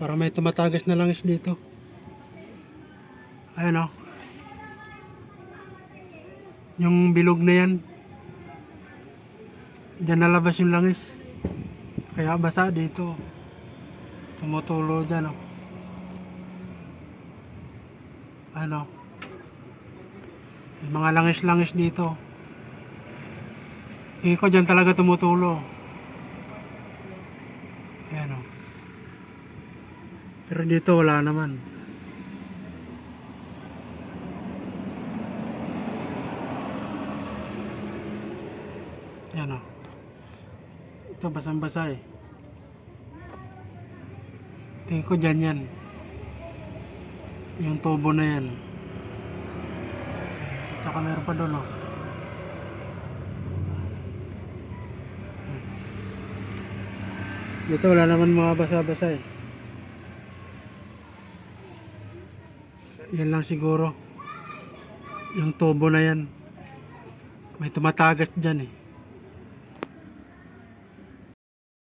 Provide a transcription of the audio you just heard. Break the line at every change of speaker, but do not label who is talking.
Para may tumatagas na langis dito. Ayan o. Yung bilog na yan. Diyan nalabas yung langis. Kaya basa dito. Tumutulo dyan o. Ano? May mga langis-langis dito. Tingin ko dyan talaga tumutulo. Ayan o. Pero dito wala naman. Ayan o. Ito basang-basa eh. Tingin ko dyan yan. Yung tubo na yan. Tsaka meron pa doon o. Dito wala naman mga basa-basa eh. Yan lang siguro. Yung tubo na yan. May tumatagas dyan eh.